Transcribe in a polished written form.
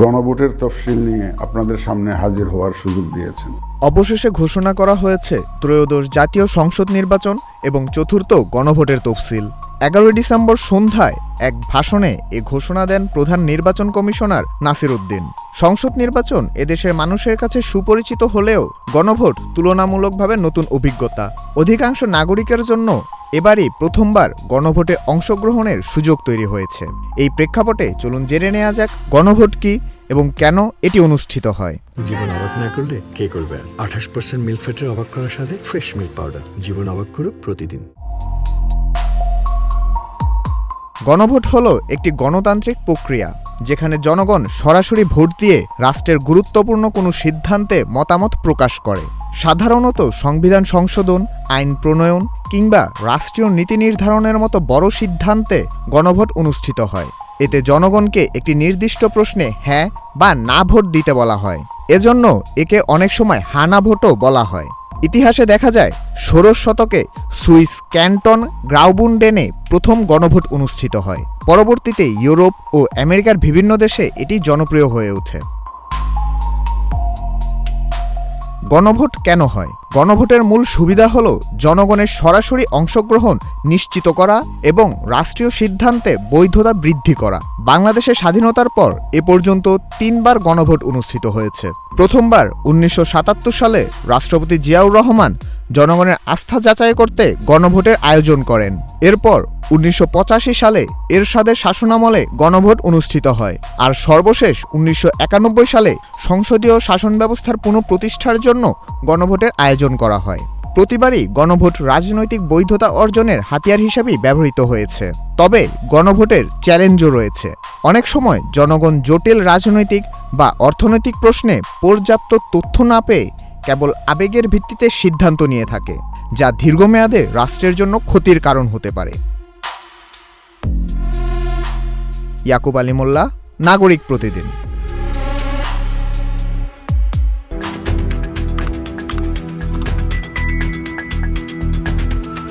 গণভোটের তফসিল নিয়ে আপনাদের সামনে হাজির হওয়ার সুযোগ দিয়েছেন। অবশেষে ঘোষণা করা হয়েছে ত্রয়োদশ জাতীয় সংসদ নির্বাচন এবং চতুর্থ গণভোটের তফসিল। 11 ডিসেম্বর সন্ধ্যায় এক ভাষণে এ ঘোষণা দেন প্রধান নির্বাচন কমিশনার নাসির উদ্দিন। সংসদ নির্বাচন এদেশের মানুষের কাছে সুপরিচিত হলেও গণভোট তুলনামূলকভাবে নতুন অভিজ্ঞতা। অধিকাংশ নাগরিকের জন্য এবারই প্রথমবার গণভোটে অংশগ্রহণের সুযোগ তৈরি হয়েছে। এই প্রেক্ষাপটে চলুন জেনে নেওয়া যাক গণভোট কি এবং কেন এটি অনুষ্ঠিত হয়। জীবন অবাক না করলে কে করবে? 28% মিল্ক ফ্যাটের অবাক করার সাথে ফ্রেশ মিল্ক পাউডার। জীবন অবাক করুক প্রতিদিন। গণভোট হলো একটি গণতান্ত্রিক প্রক্রিয়া যেখানে জনগণ সরাসরি ভোট দিয়ে রাষ্ট্রের গুরুত্বপূর্ণ কোনো সিদ্ধান্তে মতামত প্রকাশ করে। সাধারণত সংবিধান সংশোধন, আইন প্রণয়ন কিংবা রাষ্ট্রীয় নীতি নির্ধারণের মতো বড় সিদ্ধান্তে গণভোট অনুষ্ঠিত হয়। এতে জনগণকে একটি নির্দিষ্ট প্রশ্নে হ্যাঁ বা না ভোট দিতে বলা হয়। এজন্য একে অনেক সময় হানা ভোটও বলা হয়। ইতিহাসে দেখা যায় 16 শতকে সুইস ক্যান্টন গ্রাউবুন্ডেনে প্রথম গণভোট অনুষ্ঠিত হয়। পরবর্তীতে ইউরোপ ও আমেরিকার বিভিন্ন দেশে এটি জনপ্রিয় হয়ে ওঠে। গণভোট কেন হয়? গণভোটের মূল সুবিধা হল জনগণের সরাসরি অংশগ্রহণ নিশ্চিত করা এবং রাষ্ট্রীয় সিদ্ধান্তে বৈধতা বৃদ্ধি করা। বাংলাদেশের স্বাধীনতার পর এ পর্যন্ত 3 বার গণভোট অনুষ্ঠিত হয়েছে। প্রথমবার 1977 সালে রাষ্ট্রপতি জিয়াউর রহমান জনগণের আস্থা যাচাই করতে গণভোটের আয়োজন করেন। এরপর 1985 সালে এরশাদের শাসনামলে গণভোট অনুষ্ঠিত হয়। আর সর্বশেষ 1991 সালে সংসদীয় শাসন ব্যবস্থার পুনঃপ্রতিষ্ঠার জন্য গণভোটের আয়োজন করা হয়। প্রতিবারই গণভোট রাজনৈতিক বৈধতা অর্জনের হাতিয়ার হিসেবেই ব্যবহৃত হয়েছে। তবে গণভোটের চ্যালেঞ্জও রয়েছে। অনেক সময় জনগণ জটিল রাজনৈতিক বা অর্থনৈতিক প্রশ্নে পর্যাপ্ত তথ্য না পেয়ে কেবল আবেগের ভিত্তিতে সিদ্ধান্ত নিয়ে থাকে, যা দীর্ঘমেয়াদে রাষ্ট্রের জন্য ক্ষতির কারণ হতে পারে। ইয়াকুব আলী মোল্লা, নাগরিক প্রতিদিন।